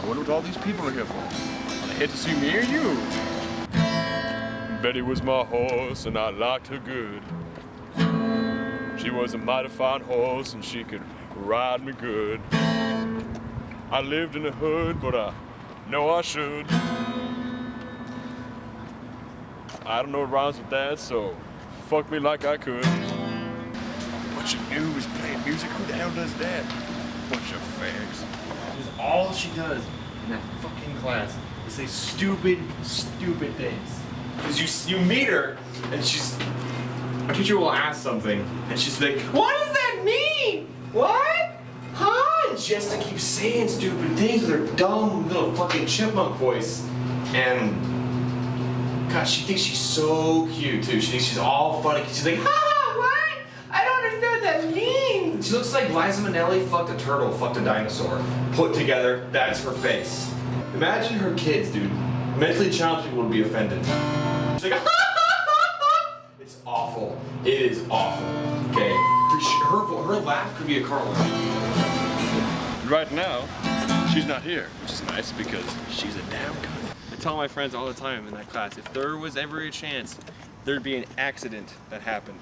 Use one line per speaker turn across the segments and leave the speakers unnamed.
I wonder what all these people are here for. Are they here to see me or you? Betty was my horse and I liked her good. She was a mighty fine horse and she could ride me good. I lived in the hood, but I know I should. I don't know what rhymes with that, so fuck me like I could. Bunch of news playing music, who the hell does that? Bunch of fags. Because all she does in that fucking class is say stupid, stupid things. Because you meet her, and our teacher will ask something, and she's like, what does that mean? What? Huh? And she has to keep saying stupid things with her dumb little fucking chipmunk voice. And God, she thinks she's so cute too. She thinks she's all funny. She's like, ha, what? I don't understand what that means. She looks like Liza Minnelli fucked a turtle, fucked a dinosaur. Put together, that's her face. Imagine her kids, dude. Mentally challenged people would be offended. She's like, it's awful. It is awful. Okay? Her laugh could be a car alarm. Right now, she's not here, which is nice because she's a damn cunt. I tell my friends all the time in that class, if there was ever a chance there'd be an accident that happened,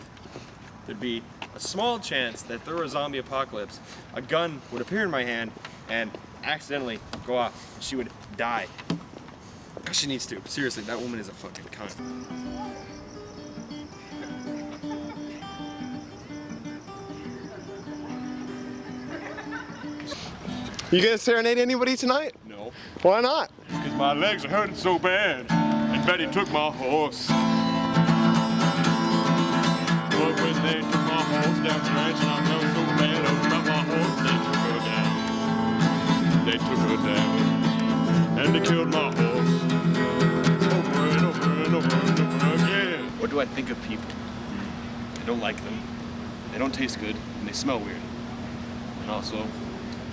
there'd be a small chance that if there were a zombie apocalypse, a gun would appear in my hand and accidentally go off. She would die. Because she needs to. Seriously, that woman is a fucking cunt.
You gonna serenade anybody tonight?
No.
Why not?
Because my legs are hurting so bad. And Betty took my horse. But when they took my horse down the ranch and I felt so bad about my horse, they took her down. They took her down. And they killed my horse. Over and over and over and over again. What do I think of people? I don't like them. They don't taste good and they smell weird. And also,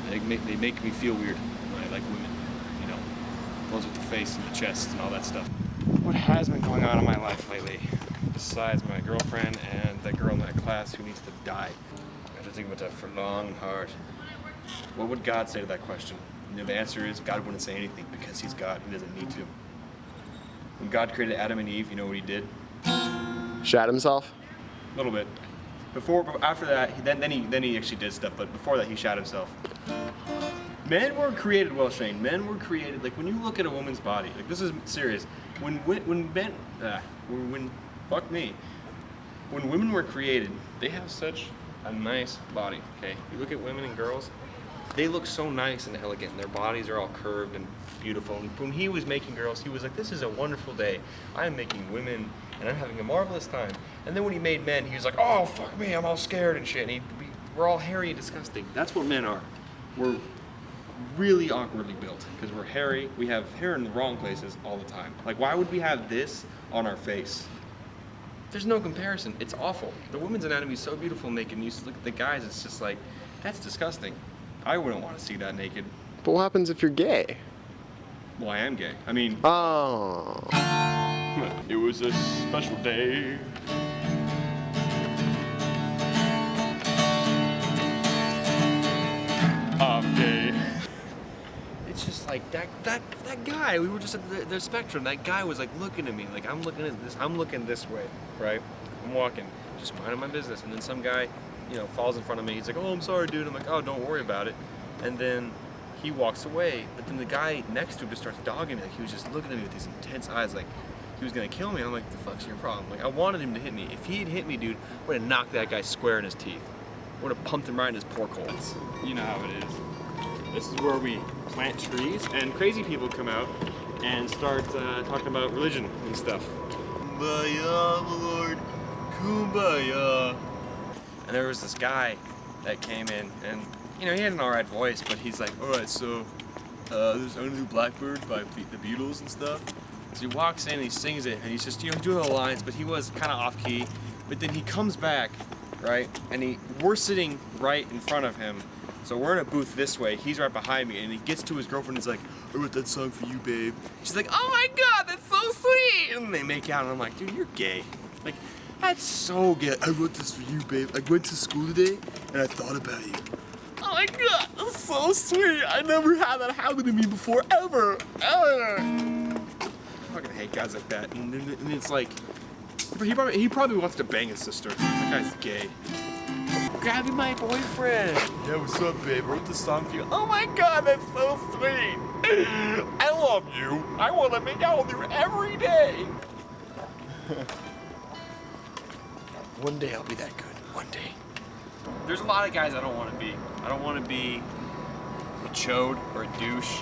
they make me feel weird when I like women, you know, ones with the face and the chest and all that stuff. What has been going on in my life lately, besides my girlfriend and that girl in that class who needs to die? I have to think about that for long and hard. What would God say to that question? You know, the answer is God wouldn't say anything because he's God, he doesn't need to. When God created Adam and Eve, you know what he did?
Shat himself?
A little bit. After that, then he actually did stuff, but before that he shot himself. Men were created, well, Shane, men were created, like when you look at a woman's body, like this is serious, when women were created, they have such a nice body, okay? You look at women and girls, they look so nice and elegant, and their bodies are all curved and beautiful. And when he was making girls, he was like, this is a wonderful day. I am making women, and I'm having a marvelous time. And then when he made men, he was like, oh, fuck me, I'm all scared and shit. And we're all hairy and disgusting. That's what men are. We're really awkwardly built, because we're hairy. We have hair in the wrong places all the time. Like, why would we have this on our face? There's no comparison. It's awful. The women's anatomy is so beautiful naked, and you look at the guys, it's just like, that's disgusting. I wouldn't want to see that naked.
But what happens if you're gay?
Well, I am gay. I mean...
Oh.
It was a special day. I'm gay. It's just like, that guy, we were just at the spectrum. That guy was like looking at me, like I'm looking this way, right? I'm walking, just minding my business, and then some guy, you know, falls in front of me. He's like, oh, I'm sorry, dude. I'm like, oh, don't worry about it. And then he walks away, but then the guy next to him just starts dogging me. Like, he was just looking at me with these intense eyes, like he was gonna kill me. I'm like, the fuck's your problem? Like, I wanted him to hit me. If he had hit me, dude, I would have knocked that guy square in his teeth. I would have pumped him right in his pork holes. You know how it is. This is where we plant trees, and crazy people come out and start talking about religion and stuff. Kumbaya, Lord, kumbaya. And there was this guy that came in, and you know, he had an alright voice, but he's like, alright, so there's Only the Blackbird by the Beatles and stuff. So he walks in and he sings it, and he's just, you know, doing the lines, but he was kind of off key. But then he comes back, right, and we're sitting right in front of him. So we're in a booth this way, he's right behind me, and he gets to his girlfriend and he's like, I wrote that song for you, babe. She's like, oh my god, that's so sweet! And they make out, and I'm like, dude, you're gay. Like, that's so gay. I wrote this for you, babe. I went to school today, and I thought about you. Oh my god, that's so sweet. I never had that happen to me before, ever. I fucking hate guys like that. And it's like, he probably wants to bang his sister. That guy's gay. Grabbing my boyfriend. Yeah, what's up, babe? I wrote this song for you. Oh my god, that's so sweet. I love you. I want to make out with you every day. One day I'll be that good. One day. There's a lot of guys I don't want to be. I don't want to be a chode or a douche,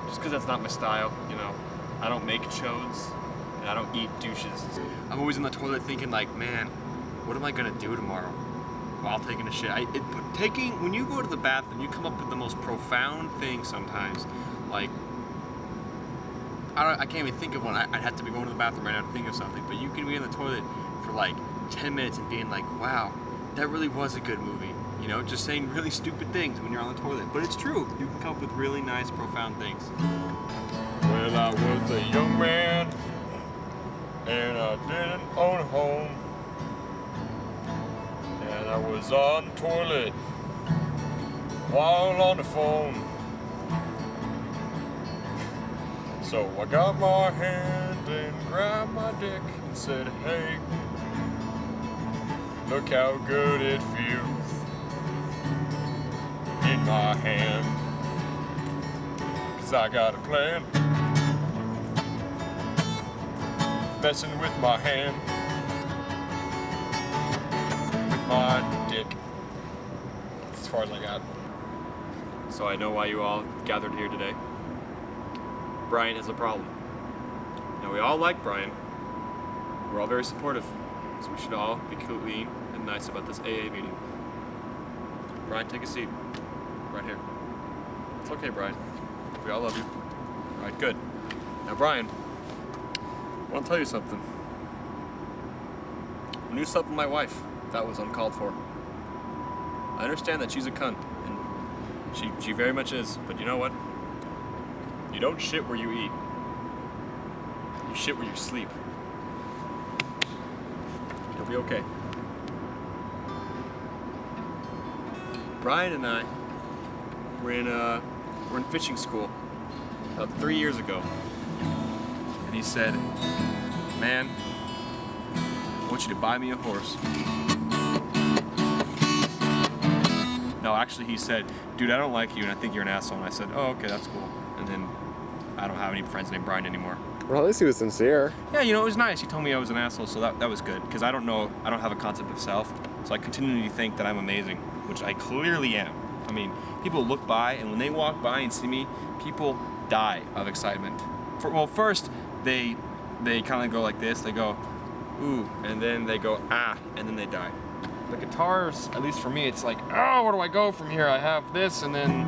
just because that's not my style, you know. I don't make chodes, and I don't eat douches. I'm always in the toilet thinking like, man, what am I gonna do tomorrow while taking a shit? When you go to the bathroom, you come up with the most profound things sometimes. Like, I can't even think of one. I'd have to be going to the bathroom right now to think of something. But you can be in the toilet for like 10 minutes and being like, wow, that really was a good movie. You know, just saying really stupid things when you're on the toilet. But it's true. You can come up with really nice, profound things. Well, I was a young man, and I didn't own a home. And I was on the toilet while on the phone. So I got my hand and grabbed my dick and said, hey, look how good it feels in my hand. 'Cause I got a plan, messing with my hand, with my dick. That's as far as I got. So I know why you all gathered here today. Brian has a problem. Now we all like Brian. We're all very supportive. So we should all be clean and nice about this AA meeting. Brian, take a seat. Right here. It's okay, Brian. We all love you. Alright, good. Now Brian, I want to tell you something. When you slept with my wife, that was uncalled for. I understand that she's a cunt, and she very much is, but you know what? You don't shit where you eat. You shit where you sleep. You'll be okay. Brian and I were in fishing school about 3 years ago. And he said, man, I want you to buy me a horse. No, actually he said, dude, I don't like you and I think you're an asshole. And I said, oh, okay, that's cool. And then I don't have any friends named Brian anymore.
Well, at least he was sincere.
Yeah, you know, it was nice. He told me I was an asshole, so that was good. Because I don't have a concept of self. So I continually think that I'm amazing, which I clearly am. I mean, people look by, and when they walk by and see me, people die of excitement. Well, first, they kind of go like this. They go, ooh, and then they go, ah, and then they die. The guitars, at least for me, it's like, oh, where do I go from here? I have this, and then,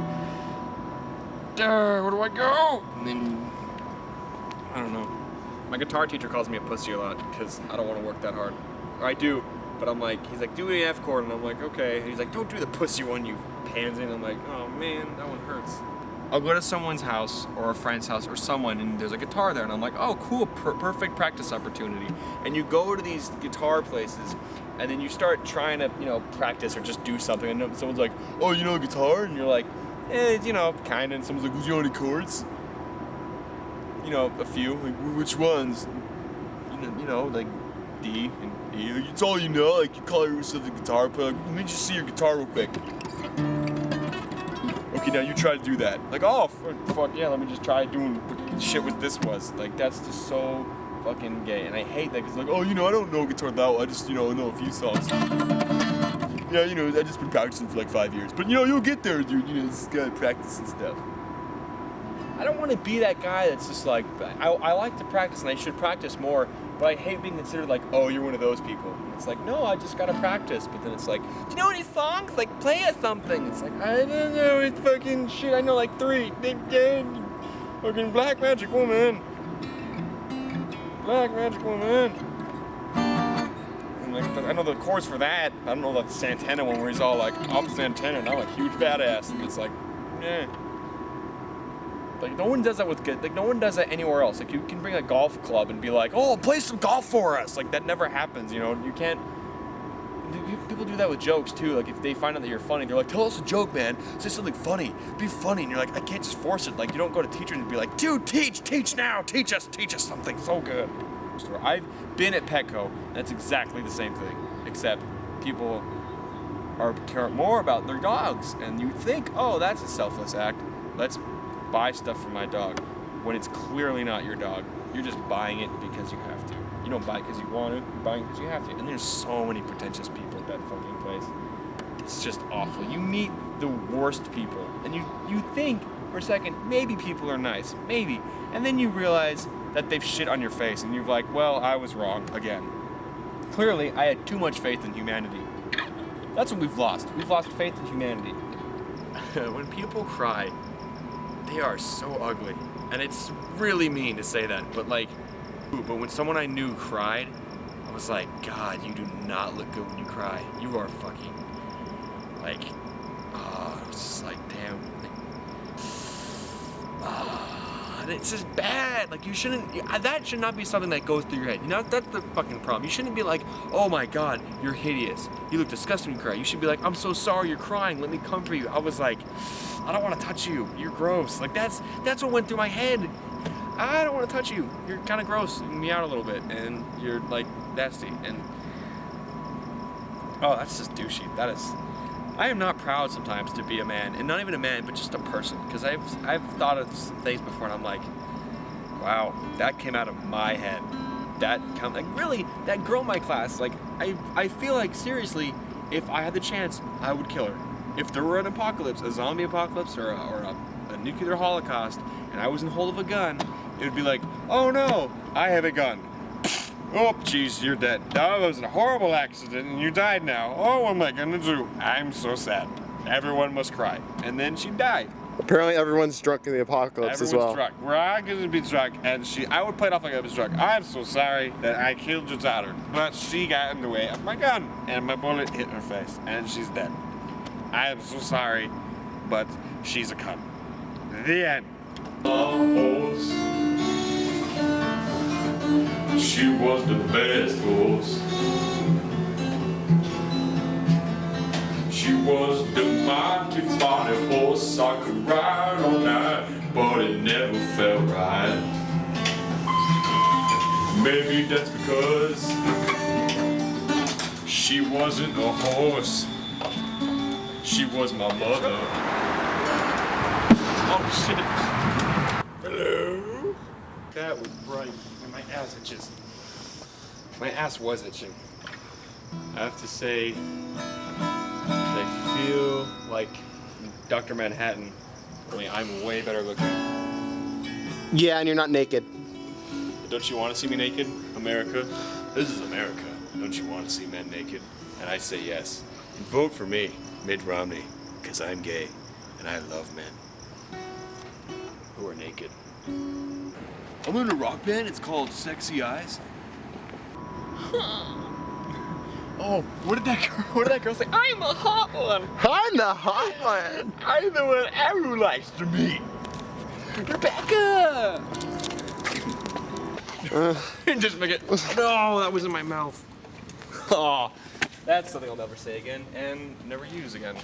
where do I go? And then, I don't know. My guitar teacher calls me a pussy a lot because I don't want to work that hard. Or I do, but I'm like, he's like, do an F chord, and I'm like, okay. And he's like, don't do the pussy one, you pansy. And I'm like, oh man, that one hurts. I'll go to someone's house or a friend's house or someone, and there's a guitar there, and I'm like, oh, cool, perfect practice opportunity. And you go to these guitar places, and then you start trying to, you know, practice or just do something, and someone's like, oh, you know a guitar? And you're like, you know, kind of. And someone's like, do you know any chords? You know, a few. Like, which ones? You know, like D and E. Like, it's all you know. Like, you call yourself a guitar player. Like, let me just see your guitar real quick. Okay, now you try to do that. Like, oh, fuck yeah, let me just try doing what shit what this was. Like, that's just so fucking gay. And I hate that, because like, oh, you know, I don't know guitar that well. I just, you know a few songs. Yeah, you know, I've just been practicing for like 5 years. But, you know, you'll get there, dude. You know, just gotta practice and stuff. I don't want to be that guy that's just like, I like to practice and I should practice more, but I hate being considered like, oh, you're one of those people. And it's like, no, I just gotta practice. But then it's like, do you know any songs? Like, play us something. It's like, I don't know, it's fucking shit. I know like 3. Fucking Black Magic Woman. Black Magic Woman. And like, I know the chords for that. I don't know the Santana one where he's all like, I'm Santana and I'm a huge badass. And it's like, yeah. Like, no one does that no one does that anywhere else. Like, you can bring a golf club and be like, oh, play some golf for us. Like, that never happens, you know? You can't, People do that with jokes too. Like if they find out that you're funny, they're like, tell us a joke, man. Say something funny. Be funny. And you're like, I can't just force it. Like you don't go to teachers and be like, dude, teach now. Teach us something so good. I've been at Petco, and that's exactly the same thing. Except people care more about their dogs. And you think, oh, that's a selfless act. Let's buy stuff for my dog. When it's clearly not your dog. You're just buying it because you have to. You don't buy it because you want to, you're buying it because you have to. And there's so many pretentious people at that fucking place. It's just awful. You meet the worst people, and you think for a second, maybe people are nice, maybe. And then you realize that they've shit on your face, and you're like, well, I was wrong again. Clearly, I had too much faith in humanity. That's what we've lost. We've lost faith in humanity. When people cry, they are so ugly. And it's really mean to say that, but like, but when someone I knew cried, I was like, God, you do not look good when you cry. You are fucking, like, it's just like, damn. And it's just bad. Like, you shouldn't, that should not be something that goes through your head. You know, that's the fucking problem. You shouldn't be like, oh my God, you're hideous. You look disgusting when you cry. You should be like, I'm so sorry you're crying. Let me comfort you. I was like, I don't want to touch you. You're gross. Like, that's what went through my head. I don't want to touch you. You're kind of gross. You meow a little bit, and you're like nasty. And oh, that's just douchey. That is. I am not proud sometimes to be a man, and not even a man, but just a person. Because I've thought of some things before, and I'm like, wow, that came out of my head. Really, that girl in my class. Like, I feel like seriously, if I had the chance, I would kill her. If there were an apocalypse, a zombie apocalypse, or a nuclear holocaust, and I was in hold of a gun, it would be like, oh no, I have a gun. Oh, jeez, you're dead. That was a horrible accident, and you died now. Oh, what am I gonna do? I'm so sad. Everyone must cry. And then she died.
Apparently everyone's drunk in the apocalypse as well.
Everyone's drunk. We're all gonna be drunk, and I would play it off like I was drunk. I'm so sorry that I killed your daughter, but she got in the way of my gun, and my bullet hit her face, and she's dead. I am so sorry, but she's a cunt. The end.
Horse. She was the best horse. She was the mighty funny horse I could ride all night, but it never felt right. Maybe that's because she wasn't a horse. She was my mother.
Oh shit. Hello? That was bright, and my ass itches. My ass was itching. I have to say, I feel like Dr. Manhattan, only I'm way better looking.
Yeah, and you're not naked.
Don't you want to see me naked, America? This is America. Don't you want to see men naked? And I say yes. And vote for me, Mitt Romney, because I'm gay, and I love men who are naked. I'm in a rock band. It's called Sexy Eyes. Oh, what did that girl say? I'm the hot one.
I'm the hot one.
I'm the one everyone likes to meet. Rebecca. Just make it. No, that was in my mouth. Oh, that's something I'll never say again and never use again.